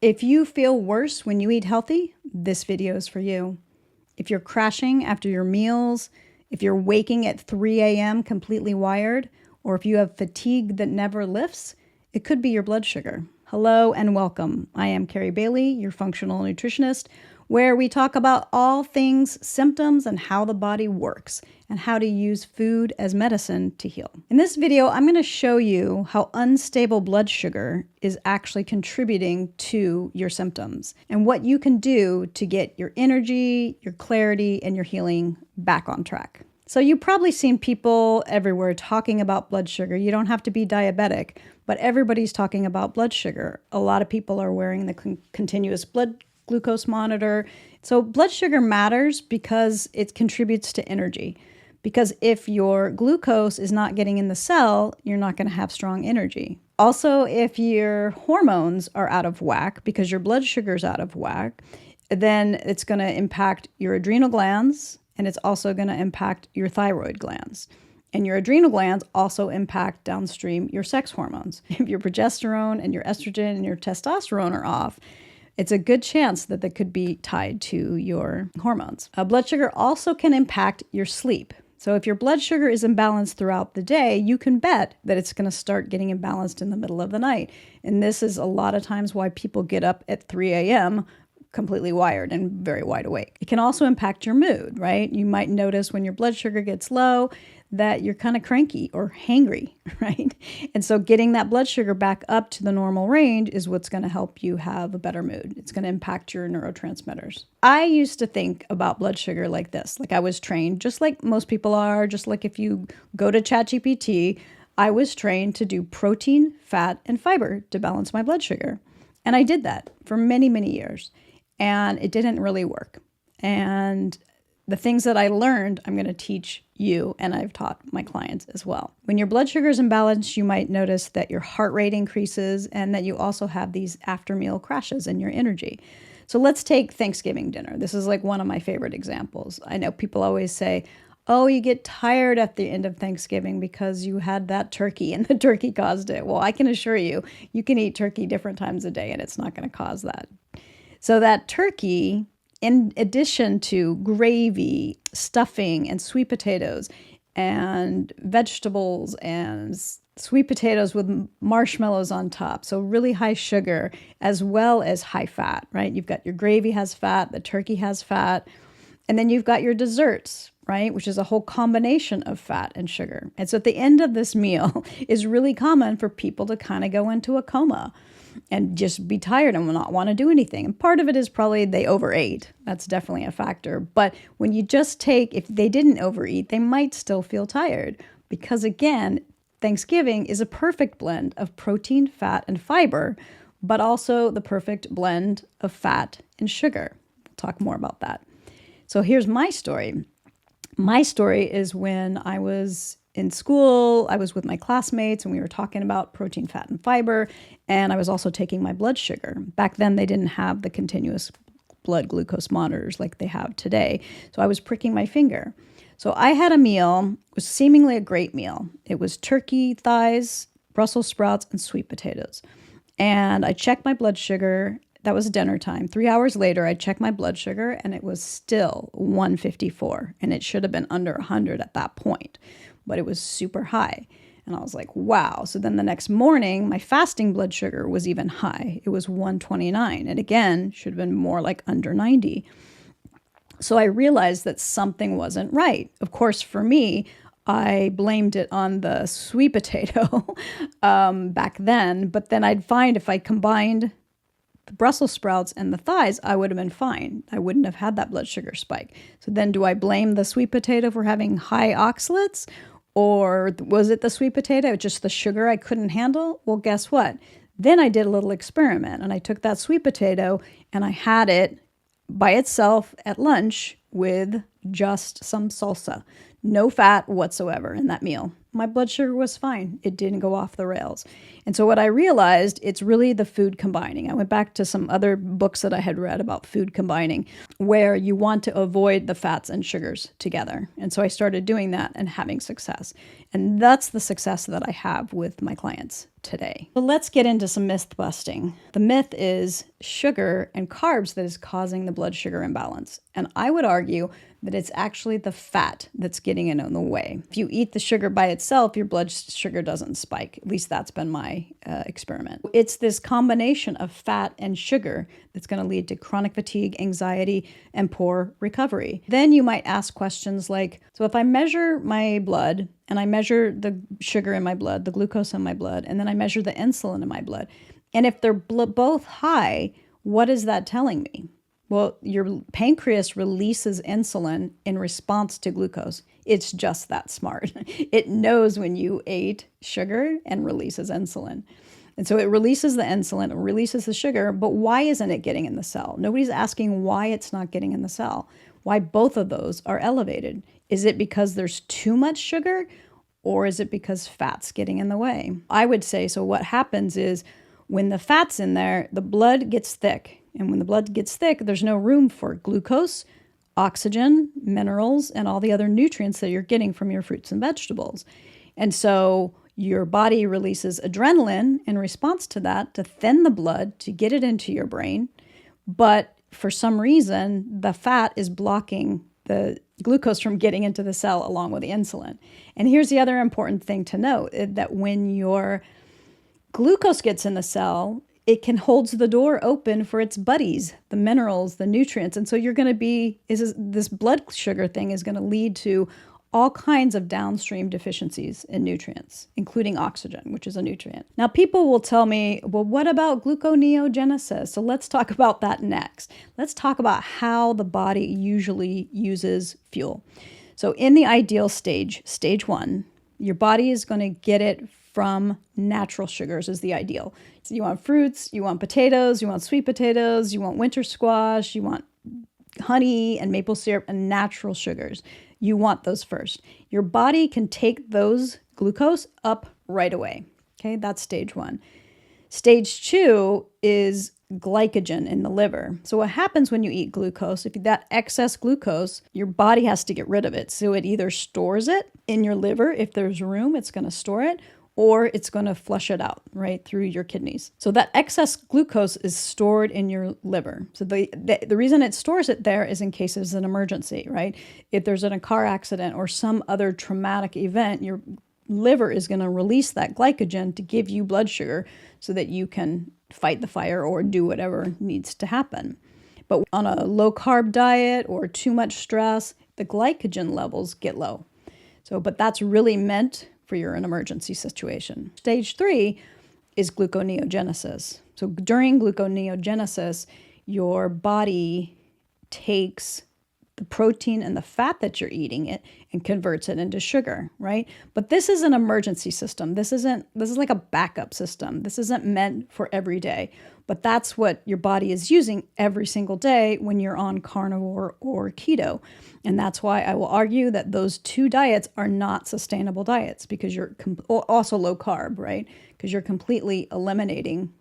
If you feel worse when you eat healthy, this video is for you. If you're crashing after your meals, if you're waking at 3 a.m. completely wired, or if you have fatigue that never lifts, it could be your blood sugar. Hello and welcome. I am Carrie Bailey, your functional nutritionist, where we talk about all things symptoms and how the body works and how to use food as medicine to heal. In this video, I'm going to show you how unstable blood sugar is actually contributing to your symptoms and what you can do to get your energy, your clarity, and your healing back on track. So you've probably seen people everywhere talking about blood sugar. You don't have to be diabetic, but everybody's talking about blood sugar. A lot of people are wearing the continuous blood glucose monitor. So blood sugar matters because it contributes to energy. Because if your glucose is not getting in the cell, you're not going to have strong energy. Also, if your hormones are out of whack because your blood sugar is out of whack, then it's going to impact your adrenal glands, and it's also going to impact your thyroid glands. And your adrenal glands also impact downstream your sex hormones. If your progesterone and your estrogen and your testosterone are off, it's a good chance that they could be tied to your hormones. Blood sugar also can impact your sleep. So if your blood sugar is imbalanced throughout the day, you can bet that it's going to start getting imbalanced in the middle of the night. And this is a lot of times why people get up at 3 a.m. completely wired and very wide awake. It can also impact your mood, right? You might notice when your blood sugar gets low that you're kind of cranky or hangry, right? And so getting that blood sugar back up to the normal range is what's going to help you have a better mood. It's going to impact your neurotransmitters. I used to think about blood sugar like this, like I was trained, just like most people are, just like if you go to ChatGPT, I was trained to do protein, fat, and fiber to balance my blood sugar. And I did that for many, many years. And it didn't really work. And the things that I learned, I'm going to teach you, and I've taught my clients as well. When your blood sugar is imbalanced, you might notice that your heart rate increases and that you also have these after meal crashes in your energy. So let's take Thanksgiving dinner. This is like one of my favorite examples. I know people always say, oh, you get tired at the end of Thanksgiving because you had that turkey and the turkey caused it. Well, I can assure you, you can eat turkey different times a day and it's not going to cause that. So that turkey, in addition to gravy, stuffing, and sweet potatoes, and vegetables, and sweet potatoes with marshmallows on top, so really high sugar, as well as high fat, right? You've got your gravy has fat, the turkey has fat, and then you've got your desserts, right? Which is a whole combination of fat and sugar. And so at the end of this meal is really common for people to kind of go into a coma and just be tired and will not want to do anything. And part of it is probably they overate. That's definitely a factor. But when you just take, if they didn't overeat, they might still feel tired. Because again, Thanksgiving is a perfect blend of protein, fat, and fiber, but also the perfect blend of fat and sugar. We'll talk more about that. So here's my story. My story is when I was in school, I was with my classmates and we were talking about protein, fat, and fiber. And I was also taking my blood sugar. Back then, they didn't have the continuous blood glucose monitors like they have today. So I was pricking my finger. So I had a meal, it was seemingly a great meal. It was turkey thighs, Brussels sprouts, and sweet potatoes. And I checked my blood sugar. That was dinner time. 3 hours later, I checked my blood sugar and it was still 154. And it should have been under 100 at that point, but it was super high. And I was like, wow. So then the next morning, my fasting blood sugar was even high. It was 129. And again, should have been more like under 90. So I realized that something wasn't right. Of course, for me, I blamed it on the sweet potato back then. But then I'd find if I combined the Brussels sprouts and the thighs, I would have been fine. I wouldn't have had that blood sugar spike. So then do I blame the sweet potato for having high oxalates? Or was it the sweet potato, just the sugar I couldn't handle? Well, guess what? Then I did a little experiment and I took that sweet potato and I had it by itself at lunch with just some salsa. No fat whatsoever in that meal. my blood sugar was fine. It didn't go off the rails. And so what I realized, it's really the food combining. I went back to some other books that I had read about food combining, where you want to avoid the fats and sugars together. And so I started doing that and having success. And that's the success that I have with my clients today. So let's get into some myth busting. The myth is sugar and carbs that is causing the blood sugar imbalance. And I would argue that it's actually the fat that's getting in the way. If you eat the sugar by itself, your blood sugar doesn't spike. At least that's been my experiment. It's this combination of fat and sugar that's going to lead to chronic fatigue, anxiety, and poor recovery. Then you might ask questions like, so if I measure my blood and I measure the sugar in my blood, the glucose in my blood, and then I measure the insulin in my blood, and if they're both high, what is that telling me? Well, your pancreas releases insulin in response to glucose. It's just that smart. It knows when you ate sugar and releases insulin. And so it releases the insulin, it releases the sugar, but why isn't it getting in the cell? Nobody's asking why it's not getting in the cell, why both of those are elevated. Is it because there's too much sugar, or is it because fat's getting in the way? I would say, so what happens is when the fat's in there, the blood gets thick. And when the blood gets thick, there's no room for glucose, oxygen, minerals, and all the other nutrients that you're getting from your fruits and vegetables. And so your body releases adrenaline in response to that to thin the blood, to get it into your brain. But for some reason, the fat is blocking the glucose from getting into the cell along with the insulin. And here's the other important thing to note, that when your glucose gets in the cell, it can holds the door open for its buddies, the minerals, the nutrients. And so you're going to be, this blood sugar thing is going to lead to all kinds of downstream deficiencies in nutrients, including oxygen, which is a nutrient. Now, people will tell me, well, what about gluconeogenesis? So let's talk about that next. Let's talk about how the body usually uses fuel. So in the ideal stage, stage 1, your body is going to get it from natural sugars is the ideal. So you want fruits, you want potatoes, you want sweet potatoes, you want winter squash, you want honey and maple syrup and natural sugars. You want those first. Your body can take those glucose up right away. Okay, that's stage 1. Stage 2 is glycogen in the liver. So what happens when you eat glucose, if that excess glucose, your body has to get rid of it. So it either stores it in your liver. If there's room, it's going to store it, or it's going to flush it out, right, through your kidneys. So that excess glucose is stored in your liver. So the reason it stores it there is in case there's an emergency, right? If there's a car accident or some other traumatic event, your liver is going to release that glycogen to give you blood sugar so that you can fight the fire or do whatever needs to happen. But on a low-carb diet or too much stress, the glycogen levels get low. So, but that's really meant for your an emergency situation. Stage 3 is gluconeogenesis. So during gluconeogenesis, your body takes the protein and the fat that you're eating it and converts it into sugar, right? But this is an emergency system. This is like a backup system. This isn't meant for every day, but that's what your body is using every single day when you're on carnivore or keto. And that's why I will argue that those two diets are not sustainable diets, because you're also low carb, right? Because you're completely eliminating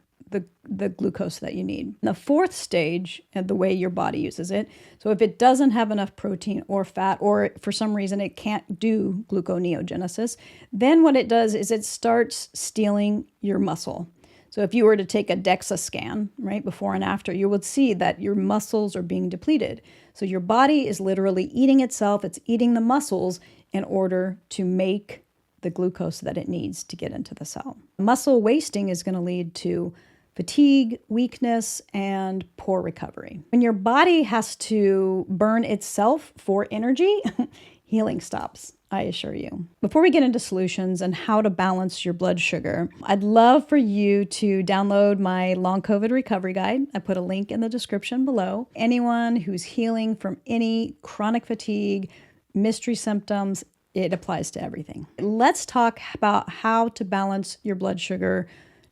the glucose that you need. The 4th stage, and the way your body uses it, so if it doesn't have enough protein or fat, or for some reason it can't do gluconeogenesis, then what it does is it starts stealing your muscle. So if you were to take a DEXA scan, right, before and after, you would see that your muscles are being depleted. So your body is literally eating itself. It's eating the muscles in order to make the glucose that it needs to get into the cell. Muscle wasting is going to lead to fatigue, weakness, and poor recovery. When your body has to burn itself for energy, healing stops, I assure you. Before we get into solutions and how to balance your blood sugar, I'd love for you to download my long COVID recovery guide. I put a link in the description below. Anyone who's healing from any chronic fatigue, mystery symptoms, it applies to everything. Let's talk about how to balance your blood sugar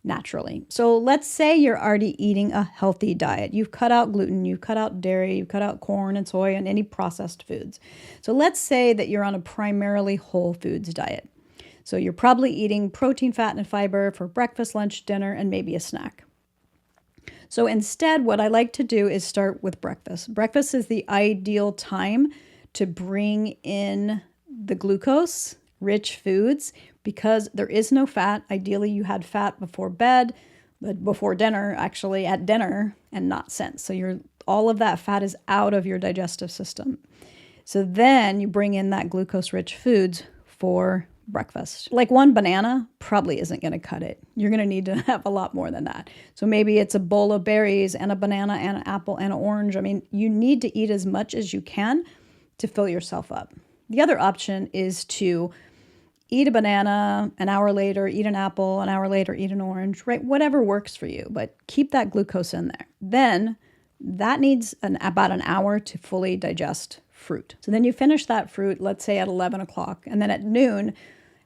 naturally. So let's say you're already eating a healthy diet. You've cut out gluten, you've cut out dairy, you've cut out corn and soy and any processed foods. So let's say that you're on a primarily whole foods diet. So you're probably eating protein, fat, and fiber for breakfast, lunch, dinner, and maybe a snack. So instead, what I like to do is start with breakfast. Breakfast is the ideal time to bring in the glucose-rich foods because there is no fat. Ideally, you had fat before bed, before dinner, actually at dinner, and not since. So all of that fat is out of your digestive system. So then you bring in that glucose-rich foods for breakfast. Like one banana probably isn't going to cut it. You're going to need to have a lot more than that. So maybe it's a bowl of berries and a banana and an apple and an orange. I mean, you need to eat as much as you can to fill yourself up. The other option is to eat a banana, an hour later, eat an apple, an hour later, eat an orange, right? Whatever works for you, but keep that glucose in there. Then that needs about an hour to fully digest fruit. So then you finish that fruit, let's say at 11 o'clock, and then at noon,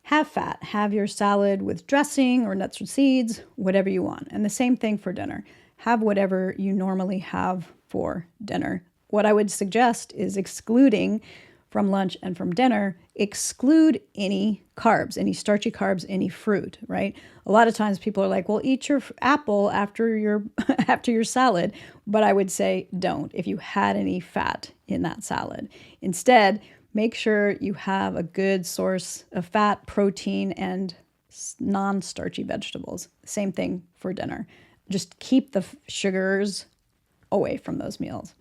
have fat. Have your salad with dressing or nuts or seeds, whatever you want. And the same thing for dinner. Have whatever you normally have for dinner. What I would suggest is excluding from lunch and from dinner, exclude any carbs, any starchy carbs, any fruit, right? A lot of times people are like, well, eat your apple after your after your salad. But I would say don't if you had any fat in that salad. Instead, make sure you have a good source of fat, protein, and non-starchy vegetables. Same thing for dinner. Just keep the sugars away from those meals.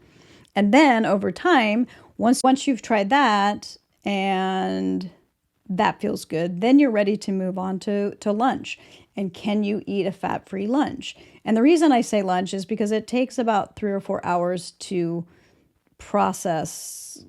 And then over time, once you've tried that and that feels good, then you're ready to move on to lunch. And can you eat a fat-free lunch? And the reason I say lunch is because it takes about 3 or 4 hours to process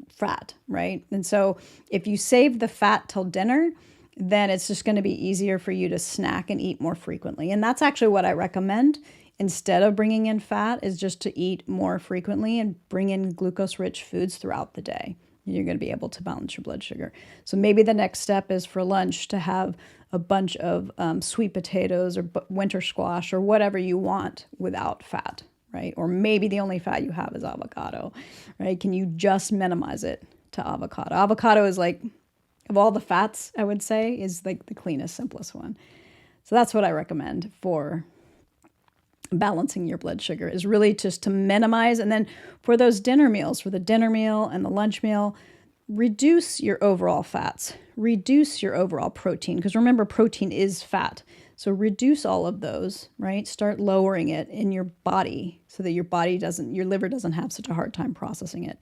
fat, right? And so if you save the fat till dinner, then it's just going to be easier for you to snack and eat more frequently. And that's actually what I recommend. Instead of bringing in fat, is just to eat more frequently and bring in glucose-rich foods throughout the day. You're going to be able to balance your blood sugar. So maybe the next step is for lunch to have a bunch of sweet potatoes or winter squash or whatever you want without fat, right? Or maybe the only fat you have is avocado, right? Can you just minimize it to avocado? Avocado is like, of all the fats, I would say, is like the cleanest, simplest one. So that's what I recommend for balancing your blood sugar, is really just to minimize. And then for those dinner meals, for the dinner meal and the lunch meal, reduce your overall fats, reduce your overall protein, because remember, protein is fat. So reduce all of those, right? Start lowering it in your body so that your liver doesn't have such a hard time processing it.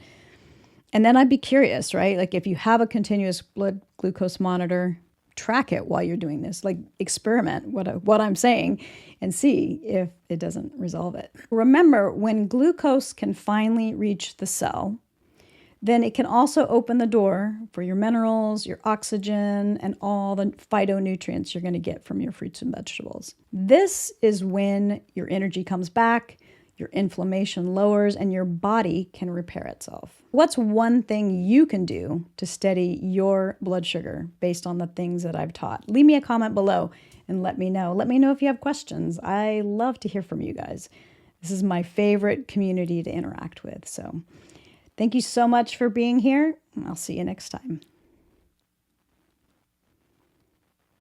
And then I'd be curious, right? Like if you have a continuous blood glucose monitor, track it while you're doing this, like experiment what I'm saying and see if it doesn't resolve it. Remember, when glucose can finally reach the cell, then it can also open the door for your minerals, your oxygen, and all the phytonutrients you're going to get from your fruits and vegetables. This is when your energy comes back, your inflammation lowers, and your body can repair itself. What's one thing you can do to steady your blood sugar based on the things that I've taught? Leave me a comment below and let me know. Let me know if you have questions. I love to hear from you guys. This is my favorite community to interact with. So thank you so much for being here. I'll see you next time.